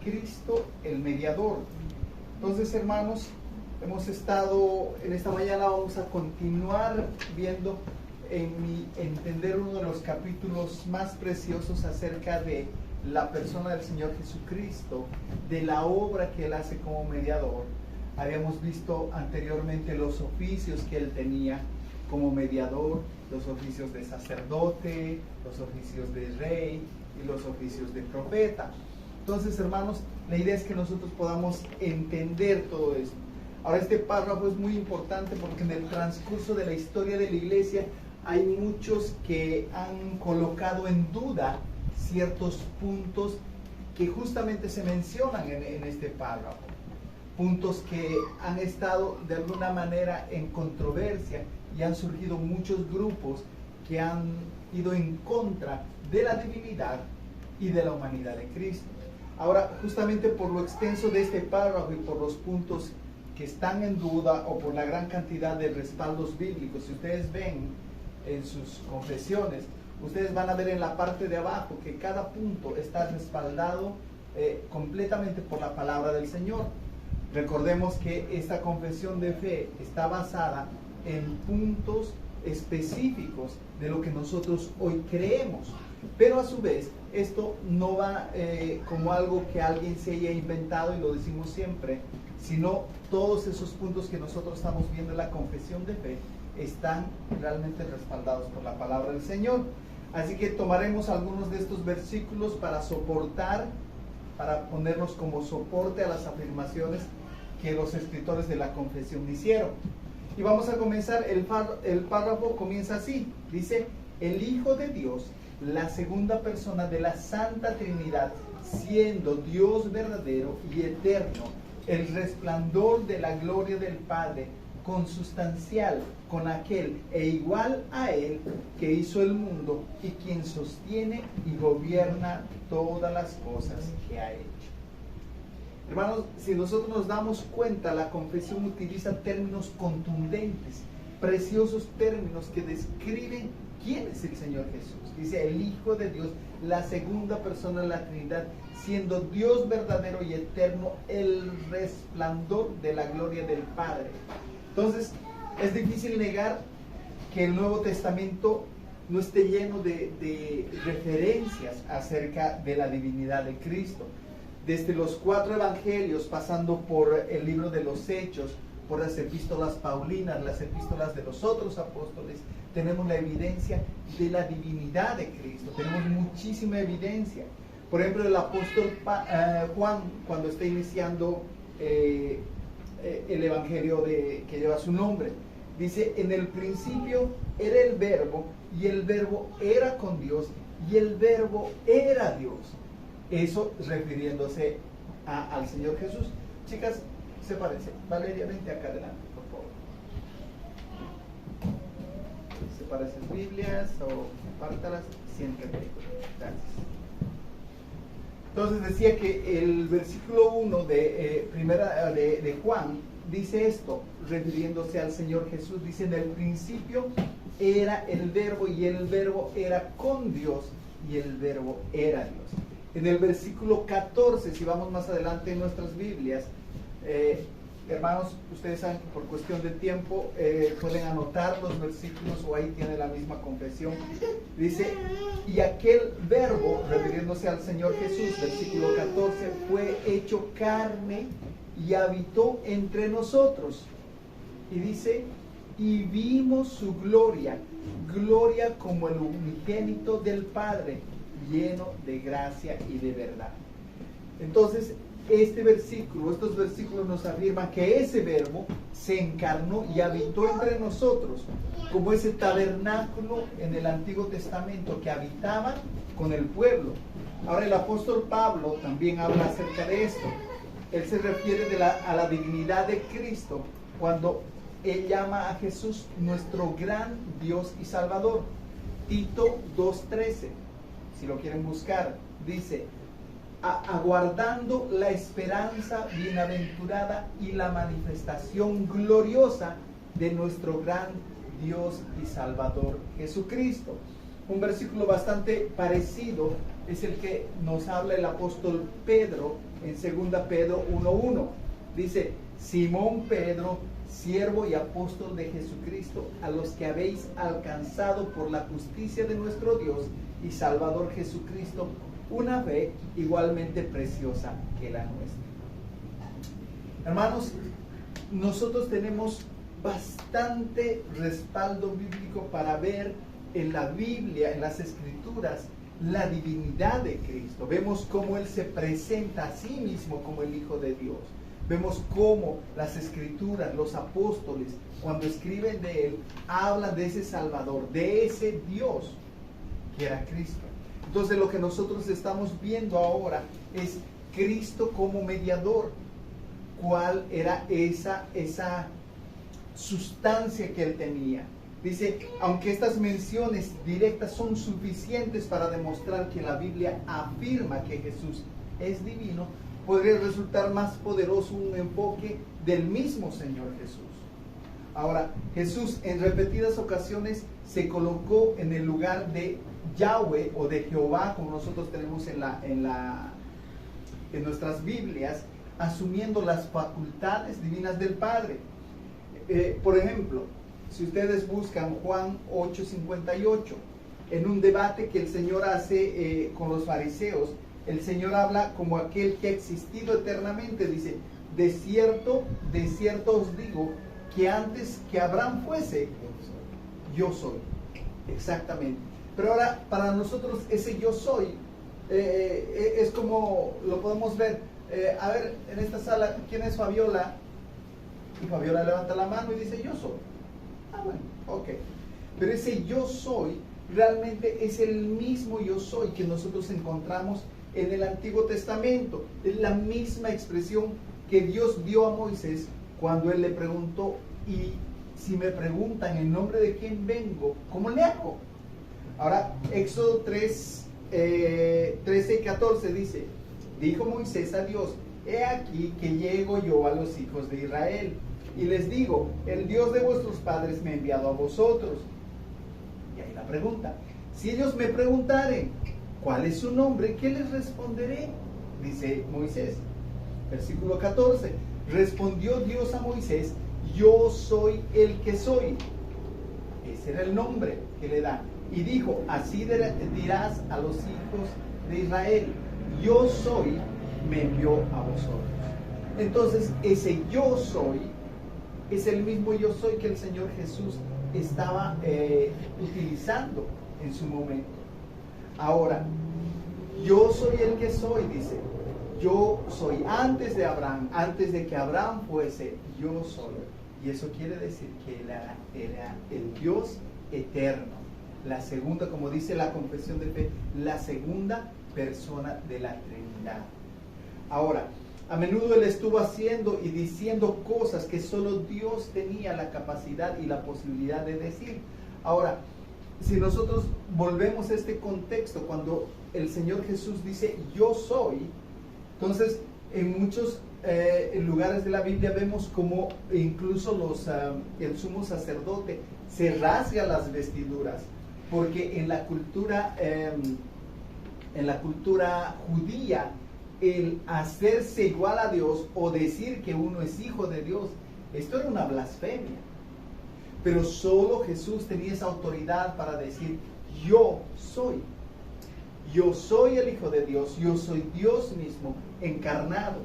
Cristo el mediador. Entonces, hermanos, hemos estado, en esta mañana vamos a continuar viendo, en mi entender, uno de los capítulos más preciosos acerca de la persona del Señor Jesucristo, de la obra que Él hace como mediador. Habíamos visto anteriormente los oficios que Él tenía como mediador, los oficios de sacerdote, los oficios de rey y los oficios de profeta. Entonces, hermanos, la idea es que nosotros podamos entender todo esto. Ahora, este párrafo es muy importante porque en el transcurso de la historia de la iglesia hay muchos que han colocado en duda ciertos puntos que justamente se mencionan en este párrafo. Puntos que han estado de alguna manera en controversia y han surgido muchos grupos que han ido en contra de la divinidad y de la humanidad de Cristo. Ahora, justamente por lo extenso de este párrafo y por los puntos que están en duda o por la gran cantidad de respaldos bíblicos, si ustedes ven en sus confesiones, ustedes van a ver en la parte de abajo que cada punto está respaldado completamente por la palabra del Señor. Recordemos que esta confesión de fe está basada en puntos específicos de lo que nosotros hoy creemos, pero a su vez esto no va como algo que alguien se haya inventado y lo decimos siempre, sino todos esos puntos que nosotros estamos viendo en la confesión de fe están realmente respaldados por la palabra del Señor. Así que tomaremos algunos de estos versículos para soportar, para ponerlos como soporte a las afirmaciones que los escritores de la confesión hicieron. Y vamos a comenzar, el párrafo comienza así, dice: el Hijo de Dios, la segunda persona de la Santa Trinidad, siendo Dios verdadero y eterno, el resplandor de la gloria del Padre, consustancial con aquel e igual a Él que hizo el mundo y quien sostiene y gobierna todas las cosas que ha hecho. Hermanos, si nosotros nos damos cuenta, la confesión utiliza términos contundentes, preciosos términos que describen quién es el Señor Jesús. Dice: el Hijo de Dios, la segunda persona de la Trinidad, siendo Dios verdadero y eterno, el resplandor de la gloria del Padre. Entonces, es difícil negar que el Nuevo Testamento no esté lleno de referencias acerca de la divinidad de Cristo. Desde los 4 evangelios, pasando por el libro de los Hechos, por las epístolas paulinas, las epístolas de los otros apóstoles, tenemos la evidencia de la divinidad de Cristo. Tenemos muchísima evidencia. Por ejemplo, el apóstol Juan, cuando está iniciando el evangelio que lleva su nombre, dice: en el principio era el verbo, y el verbo era con Dios, y el verbo era Dios. Eso refiriéndose al Señor Jesús. Chicas, se parece. Valeria, vente acá adelante, por favor. ¿Se parecen Biblias o pártalas? Siéntate. Gracias. Entonces decía que el versículo 1 de Juan dice esto, refiriéndose al Señor Jesús. Dice: en el principio era el verbo, y el verbo era con Dios, y el verbo era Dios. En el versículo 14, si vamos más adelante en nuestras Biblias, hermanos, ustedes saben que por cuestión de tiempo pueden anotar los versículos, o ahí tiene la misma confesión. Dice: y aquel verbo, refiriéndose al Señor Jesús, versículo 14, fue hecho carne y habitó entre nosotros. Y dice: y vimos su gloria, gloria como el unigénito del Padre, lleno de gracia y de verdad. Entonces, estos versículos nos afirman que ese verbo se encarnó y habitó entre nosotros, como ese tabernáculo en el Antiguo Testamento que habitaba con el pueblo. Ahora, el apóstol Pablo también habla acerca de esto. Él se refiere a la divinidad de Cristo cuando él llama a Jesús nuestro gran Dios y Salvador. Tito 2:13, si lo quieren buscar, dice: aguardando la esperanza bienaventurada y la manifestación gloriosa de nuestro gran Dios y Salvador Jesucristo. Un versículo bastante parecido es el que nos habla el apóstol Pedro en 2 Pedro 1:1. Dice, Simón Pedro, siervo y apóstol de Jesucristo, a los que habéis alcanzado por la justicia de nuestro Dios y Salvador Jesucristo, una fe igualmente preciosa que la nuestra. Hermanos, nosotros tenemos bastante respaldo bíblico para ver en la Biblia, en las Escrituras, la divinidad de Cristo. Vemos cómo Él se presenta a sí mismo como el Hijo de Dios. Vemos cómo las Escrituras, los apóstoles, cuando escriben de Él, hablan de ese Salvador, de ese Dios que era Cristo. Entonces lo que nosotros estamos viendo ahora es Cristo como mediador. ¿Cuál era esa sustancia que Él tenía? Dice, aunque estas menciones directas son suficientes para demostrar que la Biblia afirma que Jesús es divino, podría resultar más poderoso un enfoque del mismo Señor Jesús. Ahora, Jesús en repetidas ocasiones se colocó en el lugar de Yahweh o de Jehová, como nosotros tenemos en nuestras Biblias, asumiendo las facultades divinas del Padre. Por ejemplo, si ustedes buscan Juan 8:58, en un debate que el Señor hace con los fariseos, el Señor habla como aquel que ha existido eternamente. Dice, de cierto os digo, que antes que Abraham fuese, yo soy. Exactamente. Pero ahora, para nosotros, ese yo soy, es como lo podemos ver. A ver, en esta sala, ¿quién es Fabiola? Y Fabiola levanta la mano y dice, yo soy. Ah, bueno, ok. Pero ese yo soy, realmente es el mismo yo soy que nosotros encontramos en el Antiguo Testamento. Es la misma expresión que Dios dio a Moisés cuando él le preguntó, y si me preguntan en nombre de quién vengo, ¿cómo le hago? Ahora, Éxodo 13 y 14 dice, dijo Moisés a Dios, he aquí que llego yo a los hijos de Israel, y les digo, el Dios de vuestros padres me ha enviado a vosotros. Y ahí la pregunta, si ellos me preguntaren, ¿cuál es su nombre? ¿Qué les responderé? Dice Moisés. Versículo 14, respondió Dios a Moisés, yo soy el que soy. Ese era el nombre que le da. Y dijo, así dirás a los hijos de Israel, yo soy, me envió a vosotros. Entonces, ese yo soy es el mismo yo soy que el Señor Jesús estaba utilizando en su momento. Ahora, yo soy el que soy, dice. Yo soy antes de Abraham, antes de que Abraham fuese, yo soy. Y eso quiere decir que él era el Dios eterno. La segunda, como dice la confesión de fe, la segunda persona de la Trinidad. Ahora, a menudo él estuvo haciendo y diciendo cosas que solo Dios tenía la capacidad y la posibilidad de decir. Ahora, si nosotros volvemos a este contexto, cuando el Señor Jesús dice, yo soy, entonces en muchos lugares de la Biblia vemos como incluso el sumo sacerdote se rasga las vestiduras, porque en la cultura judía, el hacerse igual a Dios o decir que uno es hijo de Dios, esto era una blasfemia. Pero solo Jesús tenía esa autoridad para decir, yo soy. Yo soy el Hijo de Dios, yo soy Dios mismo encarnado.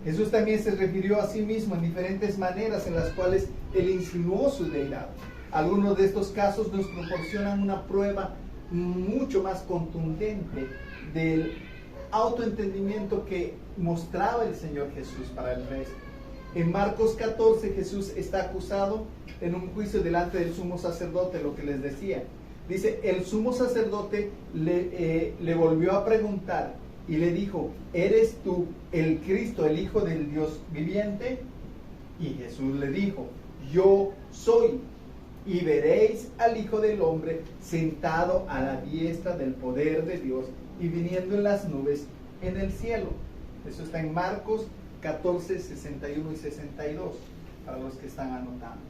Jesús también se refirió a sí mismo en diferentes maneras en las cuales él insinuó su deidad. Algunos de estos casos nos proporcionan una prueba mucho más contundente del autoentendimiento que mostraba el Señor Jesús para el resto. En Marcos 14 Jesús está acusado en un juicio delante del sumo sacerdote, lo que les decía. Dice, el sumo sacerdote le volvió a preguntar y le dijo, ¿eres tú el Cristo, el Hijo del Dios viviente? Y Jesús le dijo, yo soy. Y veréis al Hijo del Hombre sentado a la diestra del poder de Dios y viniendo en las nubes en el cielo. Eso está en Marcos 14, 61 y 62, para los que están anotando.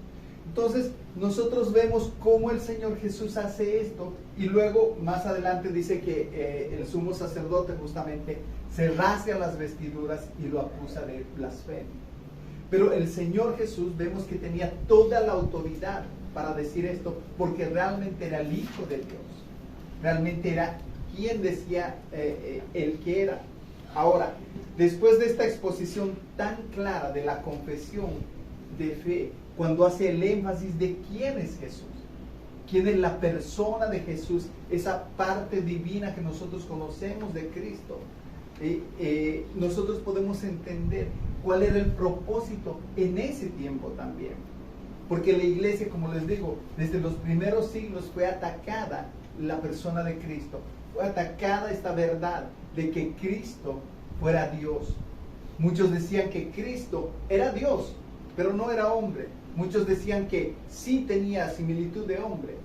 Entonces, nosotros vemos cómo el Señor Jesús hace esto, y luego más adelante dice que el sumo sacerdote justamente se rasga las vestiduras y lo acusa de blasfemia. Pero el Señor Jesús vemos que tenía toda la autoridad para decir esto, porque realmente era el Hijo de Dios, realmente era quien decía el que era. Ahora, después de esta exposición tan clara de la confesión de fe, cuando hace el énfasis de quién es Jesús, quién es la persona de Jesús, esa parte divina que nosotros conocemos de Cristo, nosotros podemos entender cuál era el propósito en ese tiempo también. Porque la iglesia, como les digo, desde los primeros siglos fue atacada la persona de Cristo, fue atacada esta verdad de que Cristo fuera Dios. Muchos decían que Cristo era Dios, pero no era hombre. Muchos decían que sí tenía similitud de hombre,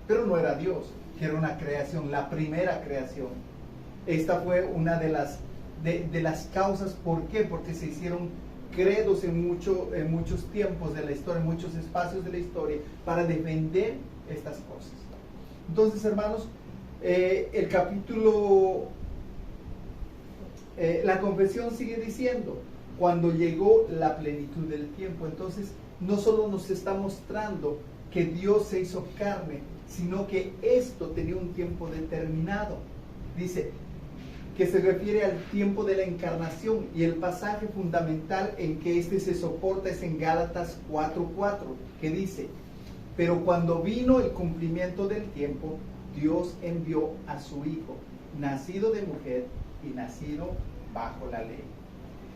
pero no era Dios, que era una creación, la primera creación. Esta fue una de las causas. ¿Por qué? Porque se hicieron credos en muchos tiempos de la historia, en muchos espacios de la historia, para defender estas cosas. Entonces, hermanos, el capítulo, la confesión sigue diciendo, cuando llegó la plenitud del tiempo. Entonces, no solo nos está mostrando que Dios se hizo carne, sino que esto tenía un tiempo determinado. Dice que se refiere al tiempo de la encarnación, y el pasaje fundamental en que este se soporta es en Gálatas 4:4, que dice: pero cuando vino el cumplimiento del tiempo, Dios envió a su Hijo, nacido de mujer y nacido bajo la ley.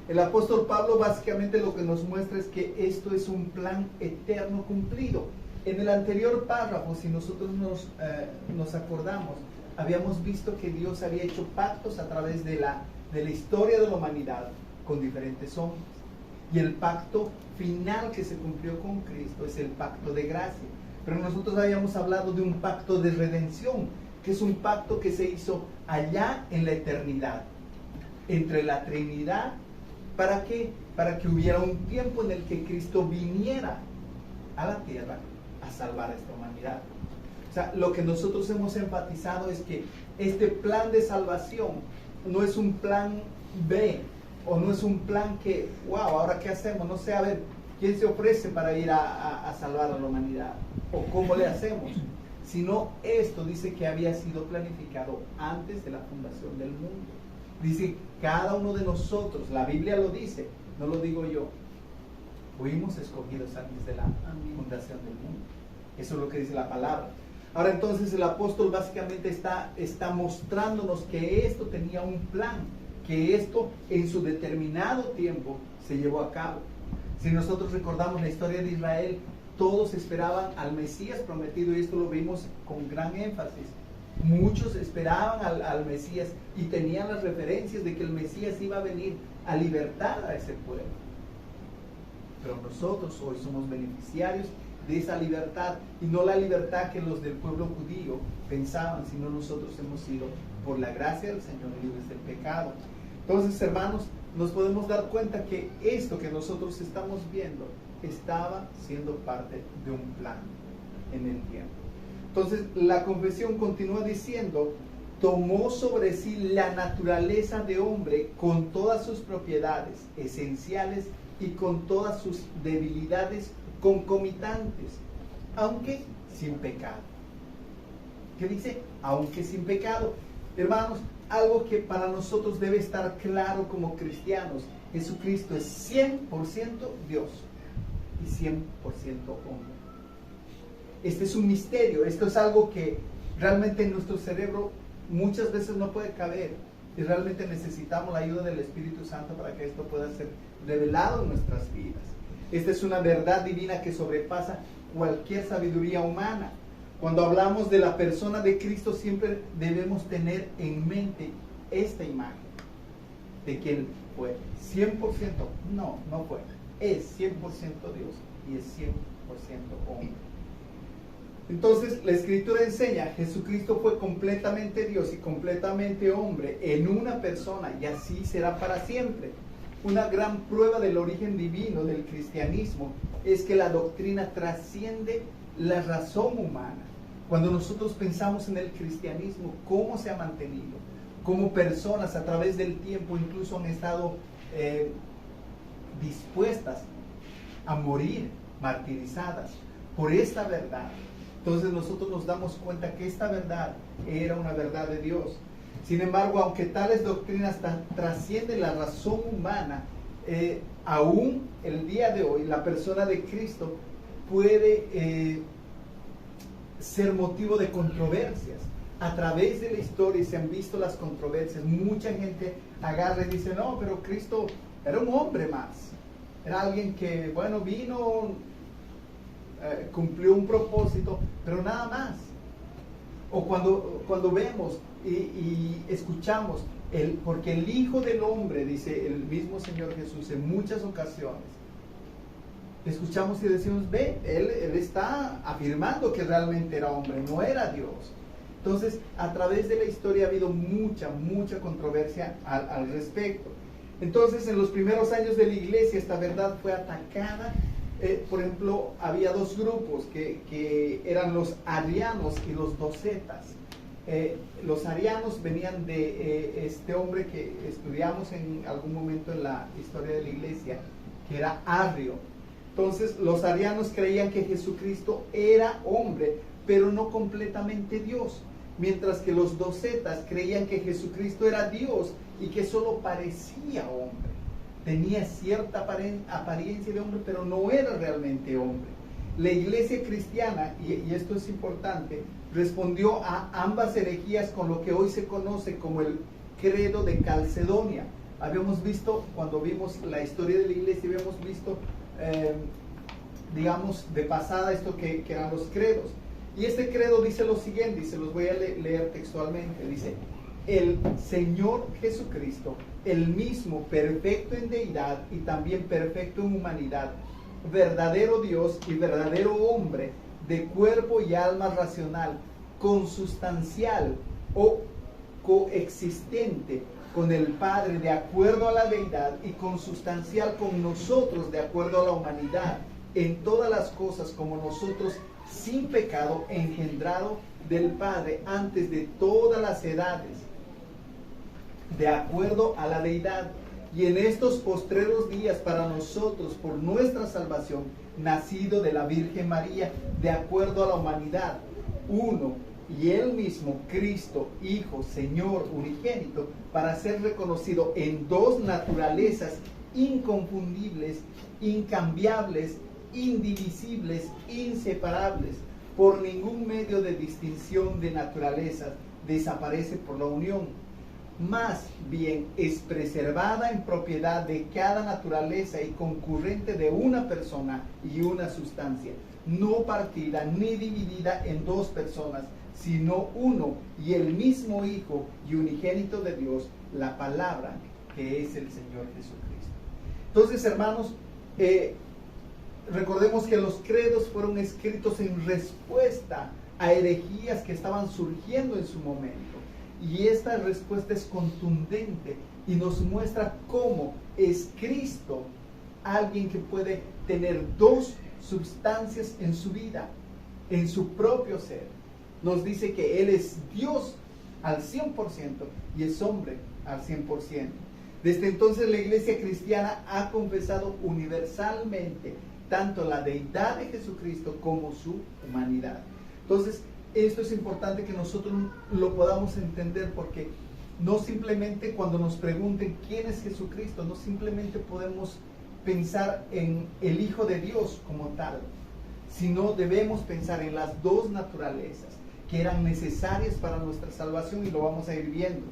El apóstol Pablo básicamente lo que nos muestra es que esto es un plan eterno cumplido. En el anterior párrafo, si nosotros nos acordamos, habíamos visto que Dios había hecho pactos a través de la historia de la humanidad con diferentes hombres. Y el pacto final que se cumplió con Cristo es el pacto de gracia. Pero nosotros habíamos hablado de un pacto de redención, que es un pacto que se hizo allá en la eternidad, entre la Trinidad. ¿Para qué? Para que hubiera un tiempo en el que Cristo viniera a la tierra a salvar a esta humanidad. O sea, lo que nosotros hemos enfatizado es que este plan de salvación no es un plan B, o no es un plan que, wow, ¿ahora qué hacemos? No sé, a ver, ¿quién se ofrece para ir a salvar a la humanidad? ¿O cómo le hacemos? Sino esto dice que había sido planificado antes de la fundación del mundo. Dice, cada uno de nosotros, la Biblia lo dice, no lo digo yo, fuimos escogidos antes de la fundación del mundo. Eso es lo que dice la palabra. Ahora entonces el apóstol básicamente está mostrándonos que esto tenía un plan, que esto en su determinado tiempo se llevó a cabo. Si nosotros recordamos la historia de Israel, todos esperaban al Mesías prometido, y esto lo vimos con gran énfasis. Muchos esperaban al Mesías y tenían las referencias de que el Mesías iba a venir a libertar a ese pueblo. Pero nosotros hoy somos beneficiarios de esa libertad, y no la libertad que los del pueblo judío pensaban, sino nosotros hemos sido, por la gracia del Señor, libres del pecado. Entonces, hermanos, nos podemos dar cuenta que esto que nosotros estamos viendo estaba siendo parte de un plan en el tiempo. Entonces, la confesión continúa diciendo: tomó sobre sí la naturaleza de hombre con todas sus propiedades esenciales y con todas sus debilidades concomitantes, aunque sin pecado. ¿Qué dice? Aunque sin pecado. Hermanos, algo que para nosotros debe estar claro como cristianos: Jesucristo es 100% Dios y 100% hombre. Este es un misterio, esto es algo que realmente en nuestro cerebro muchas veces no puede caber, y realmente necesitamos la ayuda del Espíritu Santo para que esto pueda ser revelado en nuestras vidas. Esta es una verdad divina que sobrepasa cualquier sabiduría humana. Cuando hablamos de la persona de Cristo, siempre debemos tener en mente esta imagen de que Él fue 100%, no fue, es 100% Dios y es 100% hombre. Entonces, la Escritura enseña: Jesucristo fue completamente Dios y completamente hombre en una persona, y así será para siempre. Una gran prueba del origen divino del cristianismo es que la doctrina trasciende la razón humana. Cuando nosotros pensamos en el cristianismo, cómo se ha mantenido, como personas a través del tiempo incluso han estado dispuestas a morir martirizadas por esta verdad. Entonces nosotros nos damos cuenta que esta verdad era una verdad de Dios. Sin embargo, aunque tales doctrinas trascienden la razón humana, aún el día de hoy la persona de Cristo puede ser motivo de controversias. A través de la historia se han visto las controversias. Mucha gente agarra y dice, no, pero Cristo era un hombre más. Era alguien que, bueno, vino, cumplió un propósito, pero nada más. O cuando vemos y escuchamos, porque el Hijo del Hombre, dice el mismo Señor Jesús en muchas ocasiones, escuchamos y decimos, ve, él está afirmando que realmente era hombre, no era Dios. Entonces, a través de la historia ha habido mucha controversia al respecto. Entonces, en los primeros años de la iglesia, esta verdad fue atacada. Por ejemplo, había dos grupos que eran los arianos y los docetas. Los arianos venían de este hombre que estudiamos en algún momento en la historia de la iglesia, que era Arrio. Entonces, los arianos creían que Jesucristo era hombre, pero no completamente Dios. Mientras que los docetas creían que Jesucristo era Dios y que solo parecía hombre. Tenía cierta apariencia de hombre, pero no era realmente hombre. La iglesia cristiana, y esto es importante, respondió a ambas herejías con lo que hoy se conoce como el credo de Calcedonia. Habíamos visto, cuando vimos la historia de la iglesia, habíamos visto, digamos, de pasada esto que eran los credos. Y este credo dice lo siguiente, y se los voy a leer textualmente, dice: el Señor Jesucristo, el mismo perfecto en deidad y también perfecto en humanidad, verdadero Dios y verdadero hombre, de cuerpo y alma racional, consustancial o coexistente con el Padre de acuerdo a la deidad y consustancial con nosotros de acuerdo a la humanidad, en todas las cosas como nosotros, sin pecado, engendrado del Padre antes de todas las edades, de acuerdo a la deidad, y en estos postreros días para nosotros, por nuestra salvación, nacido de la Virgen María, de acuerdo a la humanidad, uno y él mismo, Cristo, Hijo, Señor, unigénito, para ser reconocido en dos naturalezas inconfundibles, incambiables, indivisibles, inseparables, por ningún medio de distinción de naturalezas desaparece por la unión, más bien es preservada en propiedad de cada naturaleza y concurrente de una persona y una sustancia, no partida ni dividida en dos personas, sino uno y el mismo Hijo y unigénito de Dios, la palabra que es el Señor Jesucristo. Entonces, hermanos, recordemos que los credos fueron escritos en respuesta a herejías que estaban surgiendo en su momento. Y esta respuesta es contundente y nos muestra cómo es Cristo alguien que puede tener dos sustancias en su vida, en su propio ser. Nos dice que Él es Dios al 100% y es hombre al 100%. Desde entonces la iglesia cristiana ha confesado universalmente tanto la deidad de Jesucristo como su humanidad. Entonces, esto es importante que nosotros lo podamos entender, porque no simplemente cuando nos pregunten quién es Jesucristo, no simplemente podemos pensar en el Hijo de Dios como tal, sino debemos pensar en las dos naturalezas que eran necesarias para nuestra salvación, y lo vamos a ir viendo.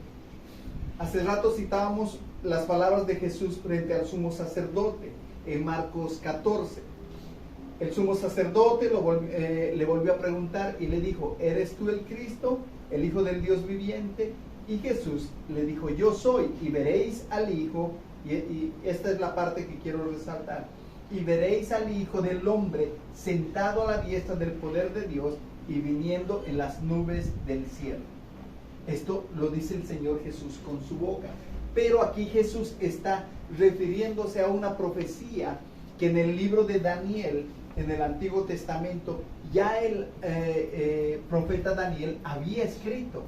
Hace rato citábamos las palabras de Jesús frente al sumo sacerdote en Marcos 14. El sumo sacerdote le volvió a preguntar y le dijo: ¿eres tú el Cristo, el Hijo del Dios viviente? Y Jesús le dijo: yo soy, y veréis al Hijo, y esta es la parte que quiero resaltar, y veréis al Hijo del Hombre sentado a la diestra del poder de Dios y viniendo en las nubes del cielo. Esto lo dice el Señor Jesús con su boca, pero aquí Jesús está refiriéndose a una profecía que en el libro de Daniel, en el Antiguo Testamento, ya el profeta Daniel había escrito.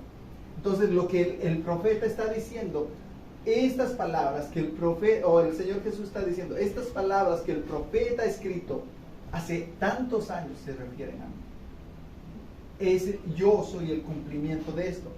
Entonces lo que el profeta está diciendo, estas palabras que el profeta, o el Señor Jesús está diciendo, estas palabras que el profeta ha escrito hace tantos años se refieren a mí. Yo soy el cumplimiento de esto.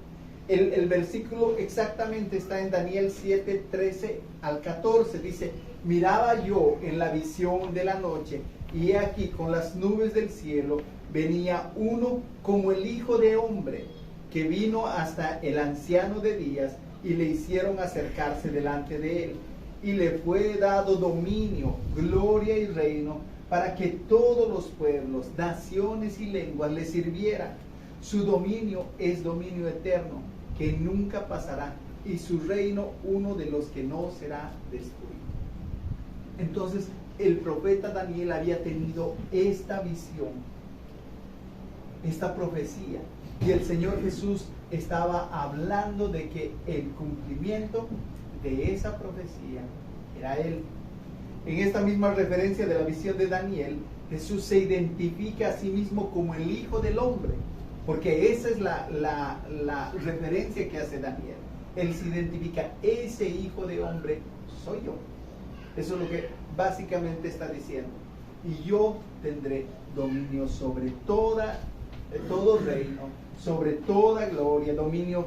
El versículo exactamente está en Daniel 7, 13 al 14. Dice: miraba yo en la visión de la noche, y he aquí con las nubes del cielo venía uno como el Hijo de Hombre, que vino hasta el anciano de días, y le hicieron acercarse delante de él. Y le fue dado dominio, gloria y reino, para que todos los pueblos, naciones y lenguas le sirvieran. Su dominio es dominio eterno, que nunca pasará, y su reino uno de los que no será destruido. Entonces, el profeta Daniel había tenido esta visión, esta profecía, y el Señor Jesús estaba hablando de que el cumplimiento de esa profecía era Él. En esta misma referencia de la visión de Daniel, Jesús se identifica a sí mismo como el Hijo del Hombre, porque esa es la referencia que hace Daniel. Él se identifica: ese Hijo de Hombre soy yo. Eso es lo que básicamente está diciendo. Y yo tendré dominio sobre todo reino, sobre toda gloria, dominio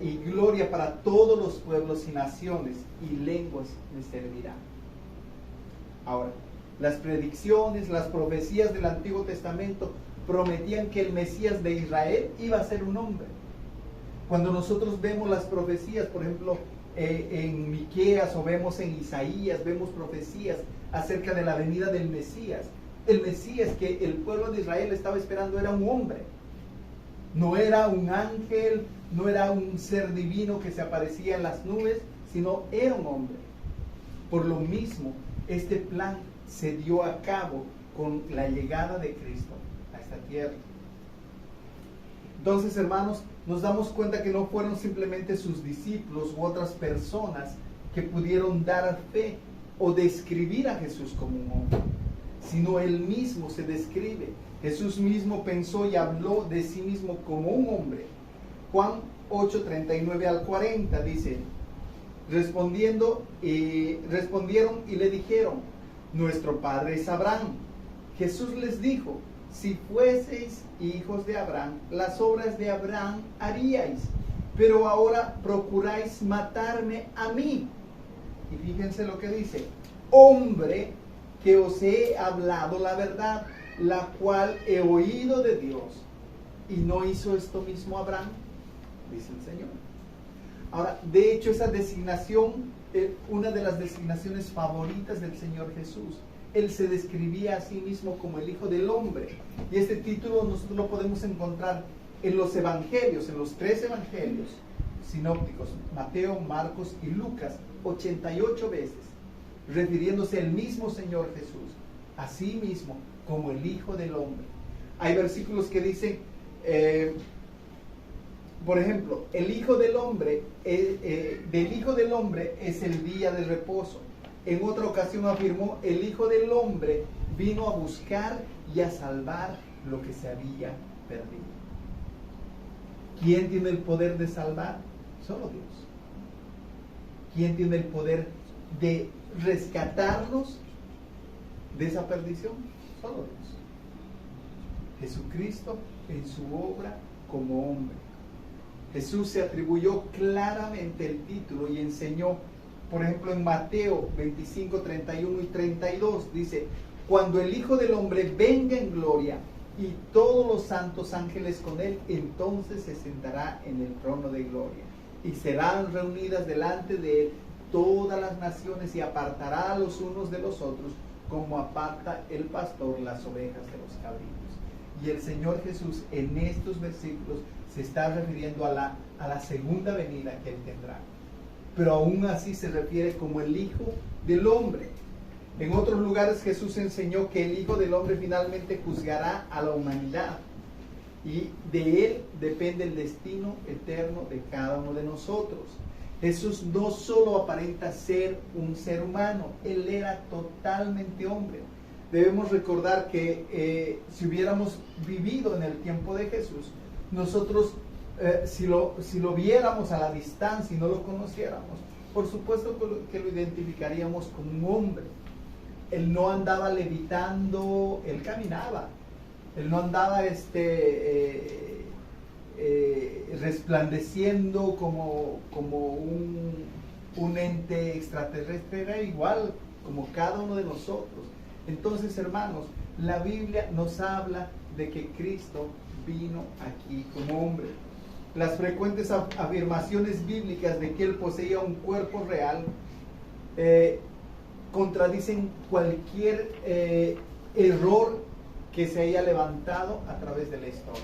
y gloria para todos los pueblos y naciones, y lenguas me servirán. Ahora, las predicciones, las profecías del Antiguo Testamento prometían que el Mesías de Israel iba a ser un hombre. Cuando nosotros vemos las profecías, por ejemplo, en Miqueas, o vemos en Isaías, vemos profecías acerca de la venida del Mesías. El Mesías que el pueblo de Israel estaba esperando era un hombre. No era un ángel, no era un ser divino que se aparecía en las nubes, sino era un hombre. Por lo mismo, este plan se dio a cabo con la llegada de Cristo a esta tierra. Entonces, hermanos, nos damos cuenta que no fueron simplemente sus discípulos u otras personas que pudieron dar fe o describir a Jesús como un hombre, sino Él mismo se describe. Jesús mismo pensó y habló de sí mismo como un hombre. Juan 8, 39 al 40 dice: respondieron y le dijeron: nuestro padre es Abraham. Jesús les dijo: si fueseis hijos de Abraham, las obras de Abraham haríais, pero ahora procuráis matarme a mí. Y fíjense lo que dice: hombre, que os he hablado la verdad, la cual he oído de Dios. ¿Y no hizo esto mismo Abraham?, dice el Señor. Ahora, de hecho, esa designación es una de las designaciones favoritas del Señor Jesús. Él se describía a sí mismo como el Hijo del Hombre. Y este título nosotros lo podemos encontrar en los evangelios, en los 3 evangelios sinópticos, Mateo, Marcos y Lucas, 88 veces, refiriéndose al mismo Señor Jesús, a sí mismo como el Hijo del Hombre. Hay versículos que dicen, por ejemplo, el Hijo del Hombre, del Hijo del Hombre es el día de reposo. En otra ocasión afirmó: el Hijo del Hombre vino a buscar y a salvar lo que se había perdido. ¿Quién tiene el poder de salvar? Solo Dios. ¿Quién tiene el poder de rescatarnos de esa perdición? Solo Dios. Jesucristo en su obra como hombre. Jesús se atribuyó claramente el título y enseñó, por ejemplo, en Mateo 25, 31 y 32, dice: cuando el Hijo del Hombre venga en gloria y todos los santos ángeles con él, entonces se sentará en el trono de gloria, y serán reunidas delante de él todas las naciones, y apartará a los unos de los otros, como aparta el pastor las ovejas de los cabritos. Y el Señor Jesús en estos versículos se está refiriendo a la segunda venida que Él tendrá. Pero aún así se refiere como el Hijo del Hombre. En otros lugares Jesús enseñó que el Hijo del Hombre finalmente juzgará a la humanidad, y de Él depende el destino eterno de cada uno de nosotros. Jesús no solo aparenta ser un ser humano, Él era totalmente hombre. Debemos recordar que si hubiéramos vivido en el tiempo de Jesús, nosotros si lo viéramos a la distancia y no lo conociéramos, por supuesto que lo identificaríamos como un hombre. Él no andaba levitando, él caminaba. Él no andaba resplandeciendo como un ente extraterrestre, era igual como cada uno de nosotros. Entonces, hermanos, la Biblia nos habla de que Cristo vino aquí como hombre. Las frecuentes afirmaciones bíblicas de que Él poseía un cuerpo real contradicen cualquier error que se haya levantado a través de la historia.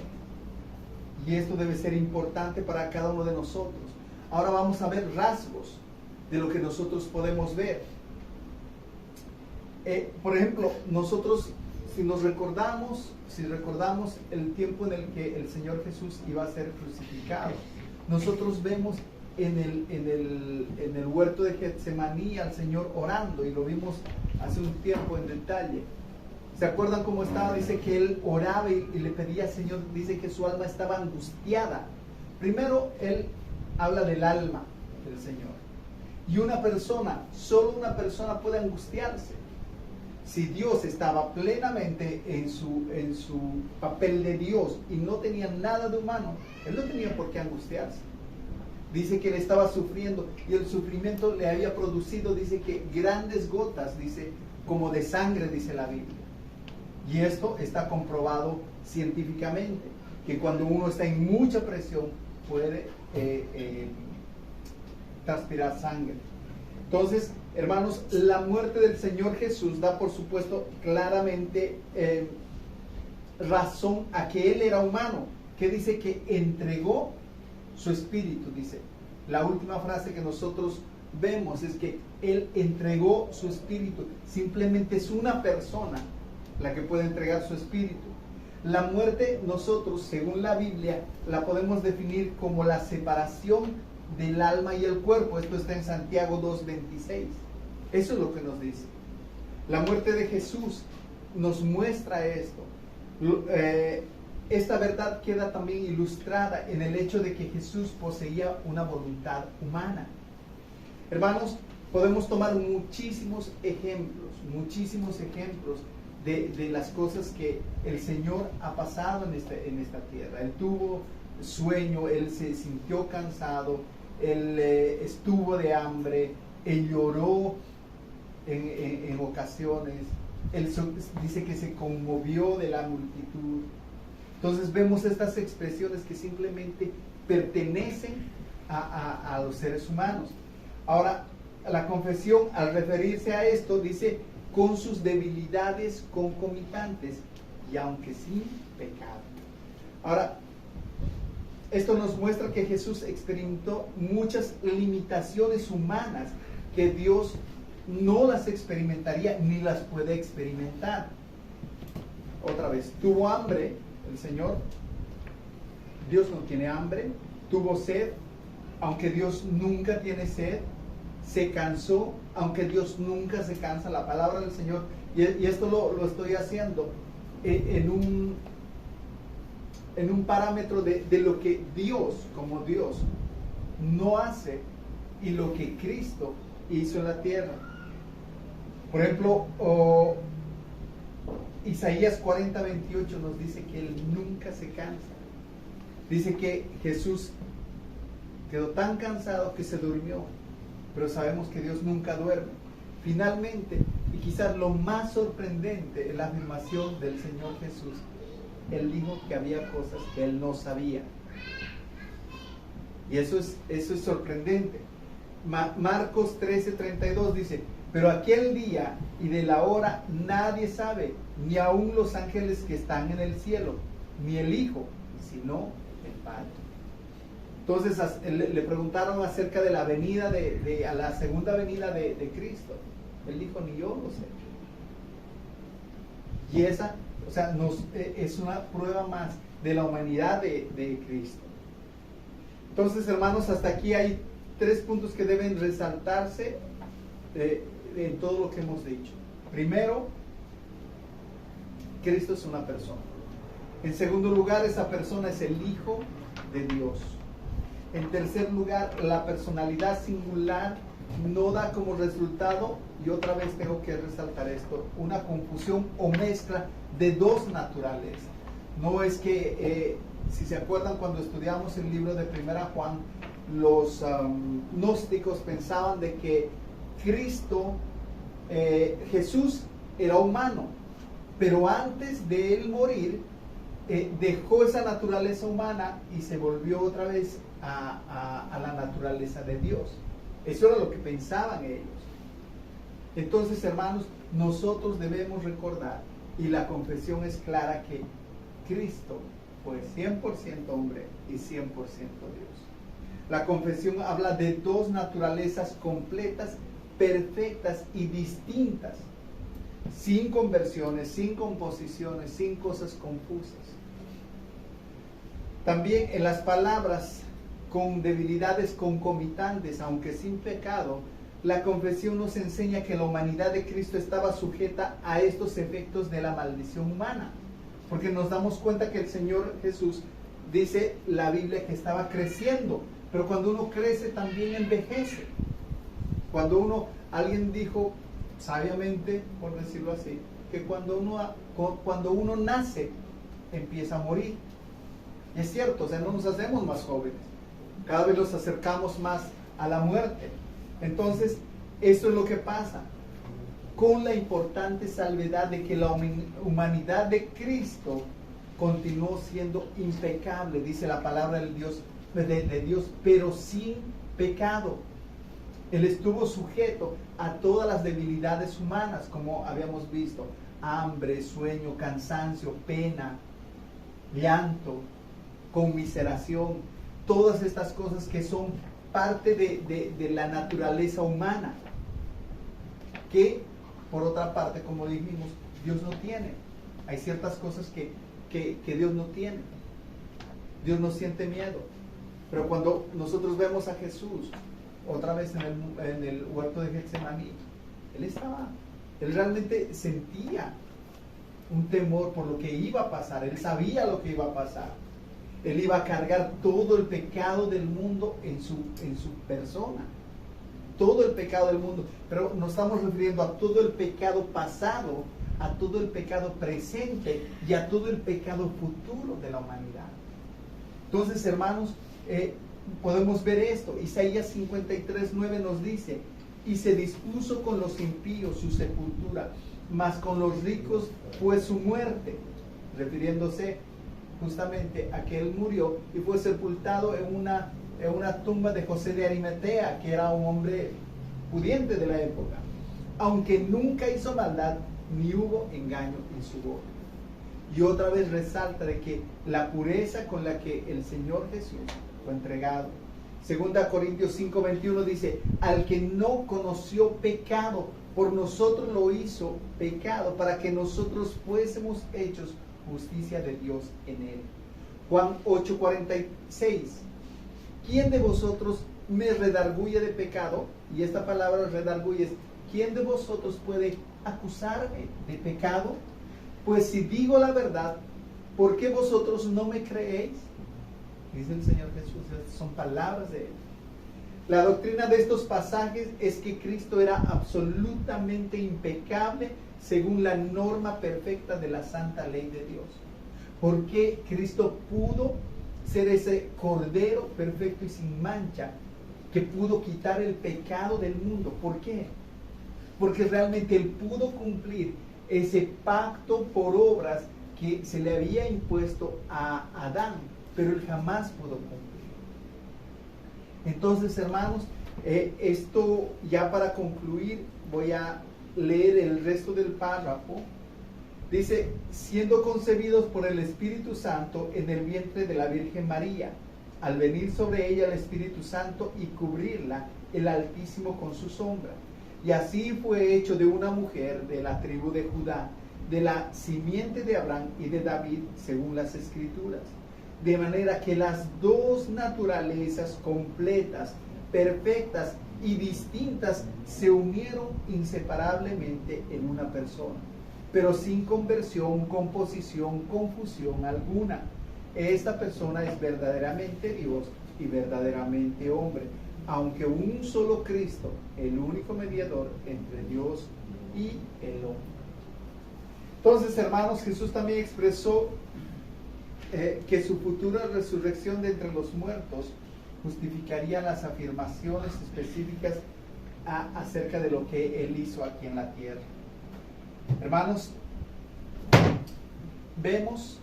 Y esto debe ser importante para cada uno de nosotros. Ahora vamos a ver rasgos de lo que nosotros podemos ver. Por ejemplo, nosotros, si recordamos el tiempo en el que el Señor Jesús iba a ser crucificado, nosotros vemos en el huerto de Getsemaní al Señor orando, y lo vimos hace un tiempo en detalle. ¿Se acuerdan cómo estaba? Dice que Él oraba y le pedía al Señor, dice que su alma estaba angustiada. Primero, Él habla del alma del Señor. Y solo una persona puede angustiarse. Si Dios estaba plenamente en su papel de Dios y no tenía nada de humano, Él no tenía por qué angustiarse. Dice que Él estaba sufriendo y el sufrimiento le había producido, dice que grandes gotas, dice, como de sangre, dice la Biblia. Y esto está comprobado científicamente, que cuando uno está en mucha presión puede transpirar sangre. Entonces, hermanos, la muerte del Señor Jesús da, por supuesto, claramente razón a que Él era humano, que dice que entregó su espíritu. Dice, la última frase que nosotros vemos es que Él entregó su espíritu. Simplemente es una persona la que puede entregar su espíritu. La muerte, nosotros, según la Biblia, la podemos definir como la separación del alma y el cuerpo. Esto está en Santiago 2:26. Eso es lo que nos dice. La muerte de Jesús nos muestra esto. Esta verdad queda también ilustrada en el hecho de que Jesús poseía una voluntad humana. Hermanos, podemos tomar muchísimos ejemplos de las cosas que el Señor ha pasado en esta tierra. Él tuvo sueño, Él se sintió cansado, Él estuvo de hambre, Él lloró en ocasiones, Él dice que se conmovió de la multitud. Entonces vemos estas expresiones que simplemente pertenecen a los seres humanos. Ahora, la confesión, al referirse a esto, dice con sus debilidades concomitantes y aunque sin pecado. Ahora, esto nos muestra que Jesús experimentó muchas limitaciones humanas que Dios no las experimentaría ni las puede experimentar. Otra vez, tuvo hambre el Señor. Dios no tiene hambre. Tuvo sed, aunque Dios nunca tiene sed. Se cansó, aunque Dios nunca se cansa. La palabra del Señor, y esto lo estoy haciendo en un parámetro de lo que Dios, como Dios, no hace y lo que Cristo hizo en la tierra. Por ejemplo, Isaías 40:28 nos dice que Él nunca se cansa. Dice que Jesús quedó tan cansado que se durmió, pero sabemos que Dios nunca duerme. Finalmente, y quizás lo más sorprendente es la afirmación del Señor Jesús. Él dijo que había cosas que Él no sabía. Y eso es sorprendente. Marcos 13:32 dice, pero aquel día y de la hora nadie sabe, ni aun los ángeles que están en el cielo, ni el Hijo, sino el Padre. Entonces le preguntaron acerca de la venida a la segunda venida de Cristo. Él dijo, ni yo lo sé. Y esa, es una prueba más de la humanidad de Cristo. Entonces, hermanos, hasta aquí hay 3 puntos que deben resaltarse en todo lo que hemos dicho. Primero, Cristo es una persona. En segundo lugar, esa persona es el Hijo de Dios. En tercer lugar, la personalidad singular no da como resultado, y otra vez tengo que resaltar esto, una confusión o mezcla de dos naturalezas. No es que, si se acuerdan cuando estudiamos el libro de Primera Juan, los gnósticos pensaban de que Jesús era humano, pero antes de él morir, dejó esa naturaleza humana y se volvió otra vez a la naturaleza de Dios. Eso era lo que pensaban ellos. Entonces, hermanos, nosotros debemos recordar, y la confesión es clara, que Cristo fue 100% hombre y 100% Dios. La confesión habla de dos naturalezas completas, perfectas y distintas, sin conversiones, sin composiciones, sin cosas confusas. También en las palabras con debilidades concomitantes, aunque sin pecado, la confesión nos enseña que la humanidad de Cristo estaba sujeta a estos efectos de la maldición humana, porque nos damos cuenta que el Señor Jesús, dice la Biblia, que estaba creciendo, pero cuando uno crece también envejece. Alguien dijo sabiamente, por decirlo así, que cuando uno nace, empieza a morir. Es cierto, o sea, no nos hacemos más jóvenes, cada vez nos acercamos más a la muerte. Entonces, eso es lo que pasa, con la importante salvedad de que la humanidad de Cristo continuó siendo impecable, dice la palabra de Dios, pero sin pecado. Él estuvo sujeto a todas las debilidades humanas, como habíamos visto: hambre, sueño, cansancio, pena, llanto, conmiseración, todas estas cosas que son parte de la naturaleza humana, que por otra parte, como dijimos, Dios no tiene. Hay ciertas cosas que Dios no tiene. Dios no siente miedo. Pero cuando nosotros vemos a Jesús otra vez en el huerto de Getsemaní, Él realmente sentía un temor por lo que iba a pasar. Él sabía lo que iba a pasar. Él iba a cargar todo el pecado del mundo en su persona. Todo el pecado del mundo. Pero nos estamos refiriendo a todo el pecado pasado, a todo el pecado presente y a todo el pecado futuro de la humanidad. Entonces, hermanos, podemos ver esto. Isaías 53:9 nos dice: y se dispuso con los impíos su sepultura, mas con los ricos fue su muerte, refiriéndose justamente a que él murió y fue sepultado en una tumba de José de Arimatea, que era un hombre pudiente de la época, aunque nunca hizo maldad ni hubo engaño en su boca. Y otra vez resalta de que la pureza con la que el Señor Jesús fue entregado. 2 Corintios 5:21 dice: al que no conoció pecado, por nosotros lo hizo pecado, para que nosotros fuésemos hechos justicia de Dios en él. Juan 8:46: ¿quién de vosotros me redarguye de pecado? Y esta palabra redarguye es: ¿quién de vosotros puede acusarme de pecado? Pues si digo la verdad, ¿por qué vosotros no me creéis? Dice el Señor Jesús. Son palabras de él. La doctrina de estos pasajes es que Cristo era absolutamente impecable según la norma perfecta de la santa ley de Dios. ¿Por qué Cristo pudo ser ese cordero perfecto y sin mancha que pudo quitar el pecado del mundo? ¿Por qué? Porque realmente Él pudo cumplir ese pacto por obras que se le había impuesto a Adán, pero Él jamás pudo cumplir. Entonces, hermanos, esto ya para concluir, voy a leer el resto del párrafo. Dice: siendo concebidos por el Espíritu Santo en el vientre de la Virgen María, al venir sobre ella el Espíritu Santo y cubrirla el Altísimo con su sombra. Y así fue hecho de una mujer de la tribu de Judá, de la simiente de Abraham y de David, según las Escrituras. De manera que las dos naturalezas completas, perfectas y distintas se unieron inseparablemente en una persona. pero sin conversión, composición, confusión alguna. Esta persona es verdaderamente Dios y verdaderamente hombre, aunque un solo Cristo, el único mediador entre Dios y el hombre. Entonces, hermanos, Jesús también expresó que su futura resurrección de entre los muertos justificaría las afirmaciones específicas acerca de lo que Él hizo aquí en la tierra. Hermanos, vemos,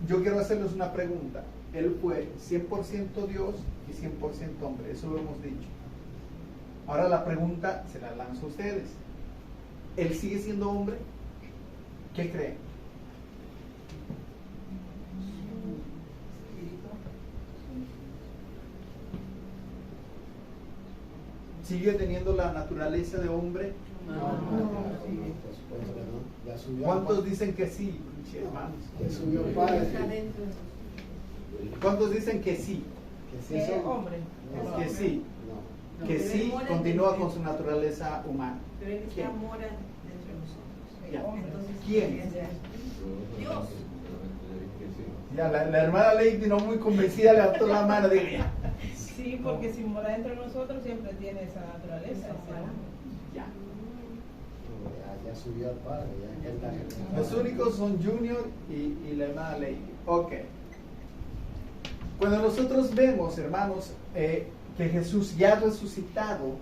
yo quiero hacerles una pregunta. Él fue 100% Dios y 100% hombre, eso lo hemos dicho. Ahora la pregunta se la lanzo a ustedes. ¿Él sigue siendo hombre? ¿Qué creen? ¿Sigue teniendo la naturaleza de hombre? No. ¿Cuántos dicen que sí, hermanos? Que subió al Padre. ¿Cuántos dicen que sí? Que sí es hombre. Que sí. No. Que sí continúa con su naturaleza humana. Pero él ¿Quién? está mora dentro de nosotros. Ya. Entonces, ¿Quién? Dios. Ya, la hermana Lady no muy convencida levantó la mano. Digo, ya. Sí, porque si mora entre nosotros siempre tiene esa naturaleza. Ya. Ya subió al Padre. Ya está. Los únicos son Junior y la hermana Lady. Ok. Cuando nosotros vemos, hermanos, que Jesús ya ha resucitado,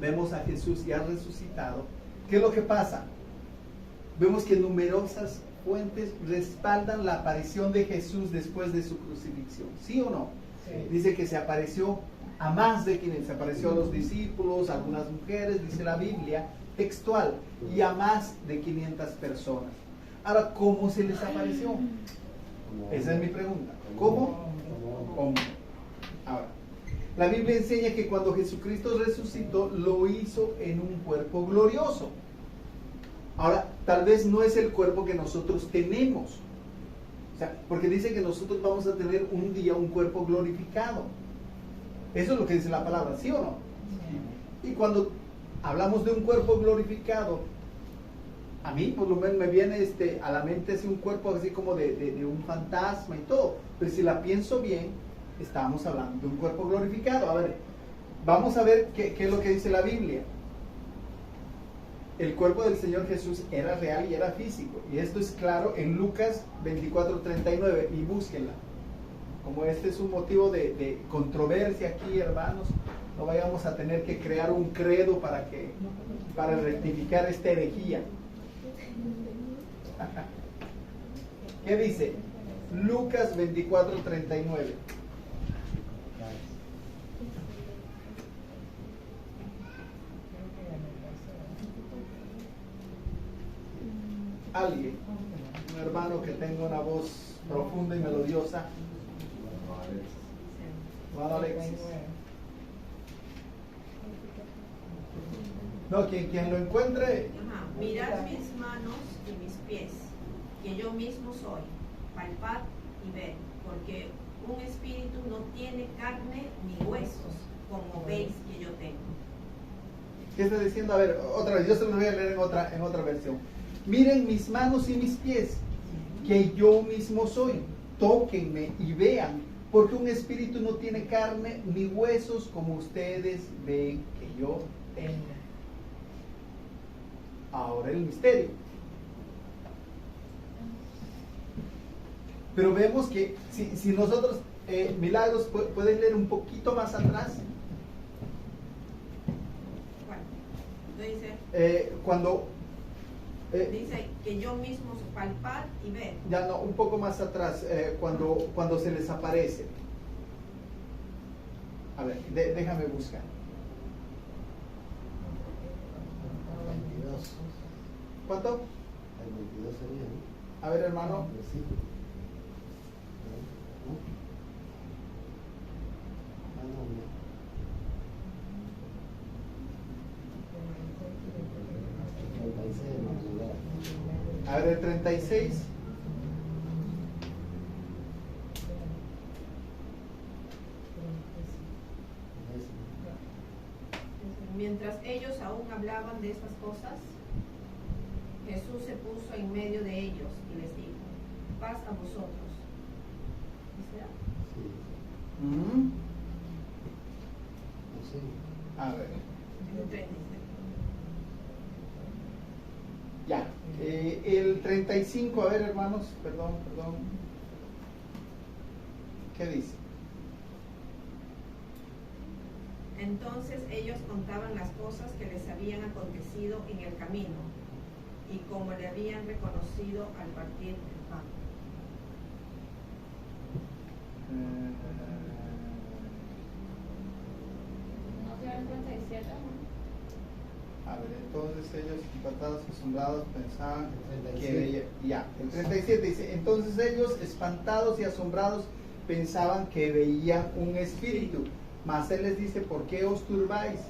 vemos a Jesús ya resucitado, ¿qué es lo que pasa? Vemos que numerosas fuentes respaldan la aparición de Jesús después de su crucifixión. ¿Sí o no? Sí. Dice que se apareció a más de quienes, se apareció a los discípulos, a algunas mujeres, dice la Biblia, textual, y a más de 500 personas. Ahora, ¿cómo se les apareció? Esa es mi pregunta. ¿Cómo? ¿Cómo? Ahora, la Biblia enseña que cuando Jesucristo resucitó, lo hizo en un cuerpo glorioso. Ahora, tal vez no es el cuerpo que nosotros tenemos. O sea, porque dice que nosotros vamos a tener un día un cuerpo glorificado. Eso es lo que dice la palabra, ¿sí o no? Y cuando hablamos de un cuerpo glorificado, a mí por lo menos me viene a la mente así un cuerpo así como de un fantasma y todo. Pero si la pienso bien, estamos hablando de un cuerpo glorificado. A ver, vamos a ver qué es lo que dice la Biblia. El cuerpo del Señor Jesús era real y era físico. Y esto es claro en Lucas 24:39. Y búsquenla. Como este es un motivo de controversia aquí, hermanos, no vayamos a tener que crear un credo para rectificar esta herejía. ¿Qué dice? Lucas 24:39. Alguien, un hermano que tenga una voz profunda y melodiosa. Hermano Alexis. No, quien lo encuentre. Ajá. Mirad mis manos y mis pies, que yo mismo soy. Palpad y ved, porque un espíritu no tiene carne ni huesos, como veis que yo tengo. ¿Qué está diciendo? A ver, otra vez, yo se lo voy a leer en otra versión. Miren mis manos y mis pies, que yo mismo soy. Tóquenme y vean, porque un espíritu no tiene carne ni huesos como ustedes ven que yo tengo. Ahora el misterio. Pero vemos que si nosotros, Milagros, ¿puedes leer un poquito más atrás? Bueno, dice, Cuando... dice que yo mismo soy. Palpad y ved. Ya no, un poco más atrás, cuando se les aparece. A ver, déjame buscar. 22. ¿Cuánto? El 22 sería, ¿no? A ver, hermano. Versículo. ¿No? Ah, no, mira. A ver, el 36. Mientras ellos aún hablaban de estas cosas, Jesús se puso en medio de ellos y les dijo: paz a vosotros. ¿Será? Sí. Mm. Sí. A ver, El 36. ya. El 35, a ver, hermanos, perdón. ¿Qué dice? Entonces ellos contaban las cosas que les habían acontecido en el camino y cómo le habían reconocido al partir el pan. No se dan cuenta de cierta, ¿no? A ver, entonces ellos, espantados, asombrados, pensaban El que 37. veía. Ya, el 37 dice: entonces ellos, espantados y asombrados, pensaban que veían un espíritu. Mas él les dice: ¿por qué os turbáis?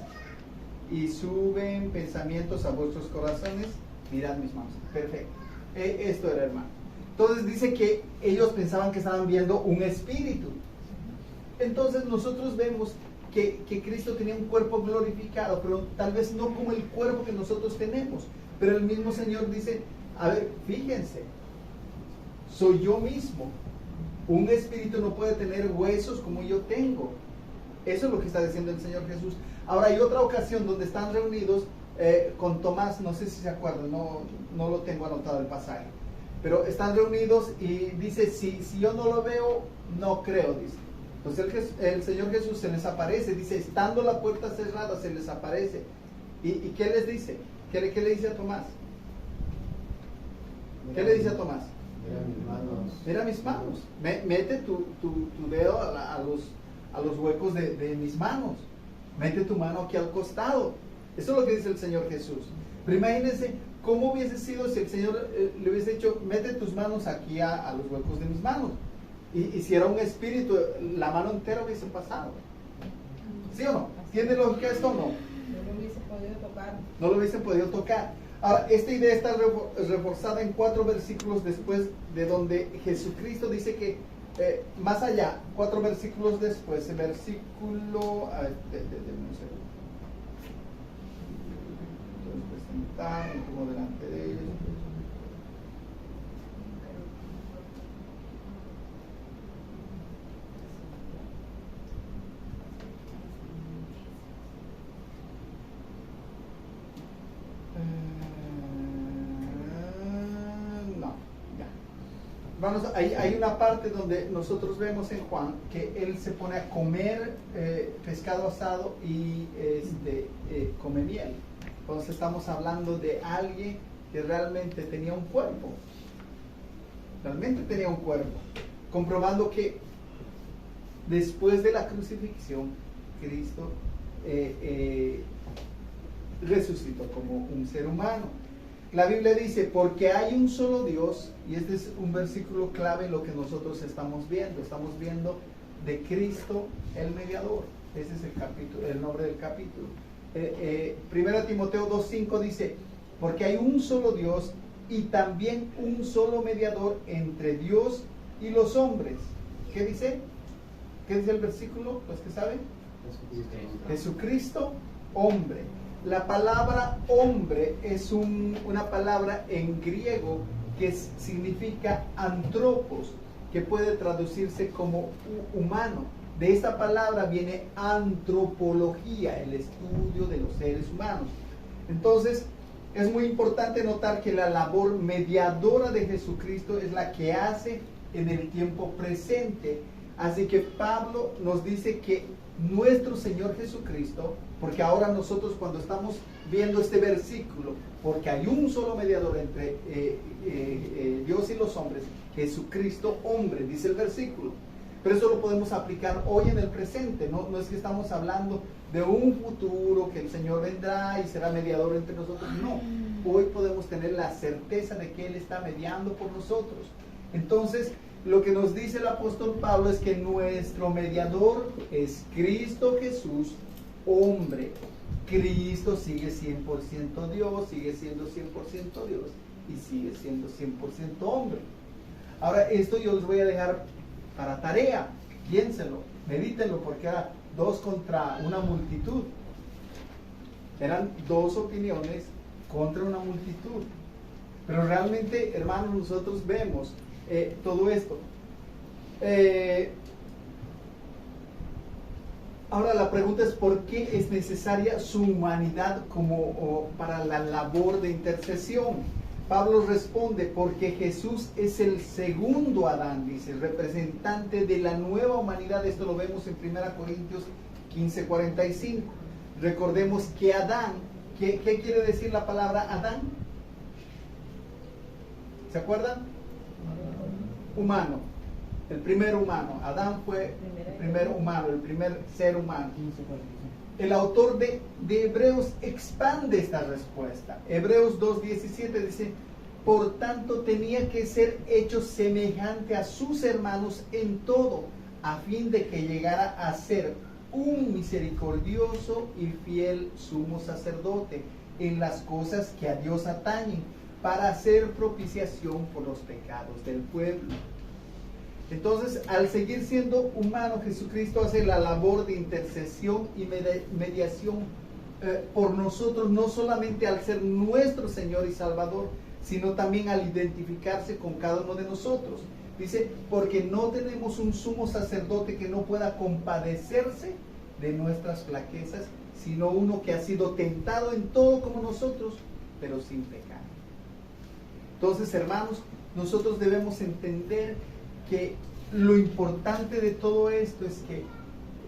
Y suben pensamientos a vuestros corazones. Mirad mis manos. Perfecto. Esto era, hermano. Entonces dice que ellos pensaban que estaban viendo un espíritu. Entonces nosotros vemos que Cristo tenía un cuerpo glorificado, pero tal vez no como el cuerpo que nosotros tenemos. Pero el mismo Señor dice: a ver, fíjense, soy yo mismo. Un espíritu no puede tener huesos como yo tengo. Eso es lo que está diciendo el Señor Jesús. Ahora hay otra ocasión donde están reunidos con Tomás, no sé si se acuerdan, no lo tengo anotado el pasaje, pero están reunidos y dice: si yo no lo veo, no creo, dice. Entonces el Señor Jesús se les aparece, dice, estando la puerta cerrada, se les aparece. ¿Y qué les dice? ¿Qué le dice a Tomás? ¿Qué le dice a Tomás? Mira mis manos. Mira mis manos. Mete tu dedo a los huecos de mis manos. Mete tu mano aquí al costado. Eso es lo que dice el Señor Jesús. Pero imagínense cómo hubiese sido si el Señor le hubiese dicho: mete tus manos aquí a los huecos de mis manos. Y si era un espíritu, la mano entera hubiese pasado. ¿Sí o no? ¿Tiene lógica esto o no? No lo hubiese podido tocar. No lo hubiesen podido tocar. Ahora, esta idea está reforzada en 4 versículos después, de donde Jesucristo dice que, más allá, 4 versículos después, el versículo, a ver, denme un segundo. Entonces, presentar, me pongo delante de ellos. No, ya. Vamos, hay una parte donde nosotros vemos en Juan que él se pone a comer pescado asado y come miel. Entonces estamos hablando de alguien que realmente tenía un cuerpo. Realmente tenía un cuerpo. Comprobando que después de la crucifixión, Cristo resucitó como un ser humano. La Biblia dice: porque hay un solo Dios, y este es un versículo clave en lo que nosotros estamos viendo de Cristo el mediador. Ese es el nombre del capítulo. 1 Timoteo 2:5 dice: porque hay un solo Dios y también un solo mediador entre Dios y los hombres. ¿Qué dice? ¿Qué dice el versículo? ¿Los que saben? Jesucristo, hombre. La palabra hombre es una palabra en griego que significa antropos, que puede traducirse como humano. De esta palabra viene antropología, el estudio de los seres humanos. Entonces, es muy importante notar que la labor mediadora de Jesucristo es la que hace en el tiempo presente. Así que Pablo nos dice que nuestro Señor Jesucristo, porque ahora nosotros cuando estamos viendo este versículo, porque hay un solo mediador entre Dios y los hombres, Jesucristo hombre, dice el versículo. Pero eso lo podemos aplicar hoy en el presente, no es que estamos hablando de un futuro que el Señor vendrá y será mediador entre nosotros, no. Hoy podemos tener la certeza de que Él está mediando por nosotros. Entonces, lo que nos dice el apóstol Pablo es que nuestro mediador es Cristo Jesús, hombre. Cristo sigue 100% Dios, sigue siendo 100% Dios y sigue siendo 100% hombre. Ahora, esto yo les voy a dejar para tarea. Piénsenlo, medítenlo, porque era 2 contra una multitud. Eran dos opiniones contra una multitud. Pero realmente, hermanos, nosotros vemos todo esto. Ahora la pregunta es: ¿por qué es necesaria su humanidad como para la labor de intercesión? Pablo responde: porque Jesús es el segundo Adán, dice, representante de la nueva humanidad. Esto lo vemos en 1 Corintios 15:45. Recordemos que Adán, ¿qué quiere decir la palabra Adán? ¿Se acuerdan? Humano, el primer humano. Adán fue el primer humano, el primer ser humano. El autor de Hebreos expande esta respuesta. Hebreos 2:17 dice: por tanto tenía que ser hecho semejante a sus hermanos en todo, a fin de que llegara a ser un misericordioso y fiel sumo sacerdote en las cosas que a Dios atañen, para hacer propiciación por los pecados del pueblo. Entonces, al seguir siendo humano, Jesucristo hace la labor de intercesión y mediación por nosotros, no solamente al ser nuestro Señor y Salvador, sino también al identificarse con cada uno de nosotros. Dice: porque no tenemos un sumo sacerdote que no pueda compadecerse de nuestras flaquezas, sino uno que ha sido tentado en todo como nosotros, pero sin pecado. Entonces, hermanos, nosotros debemos entender que lo importante de todo esto es que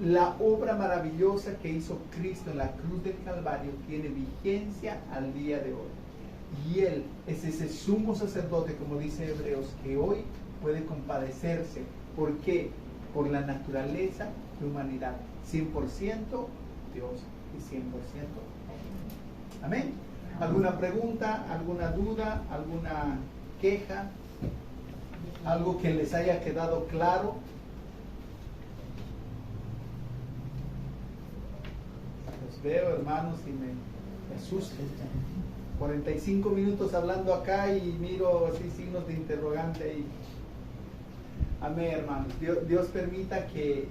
la obra maravillosa que hizo Cristo en la cruz del Calvario tiene vigencia al día de hoy. Y Él es ese sumo sacerdote, como dice Hebreos, que hoy puede compadecerse. ¿Por qué? Por la naturaleza de humanidad. 100% Dios y 100% hombre. Amén. ¿Alguna pregunta, alguna duda, alguna queja? ¿Algo que les haya quedado claro? Los veo, hermanos, y me asusto. 45 minutos hablando acá y miro así signos de interrogante ahí. Amén, hermanos. Dios permita que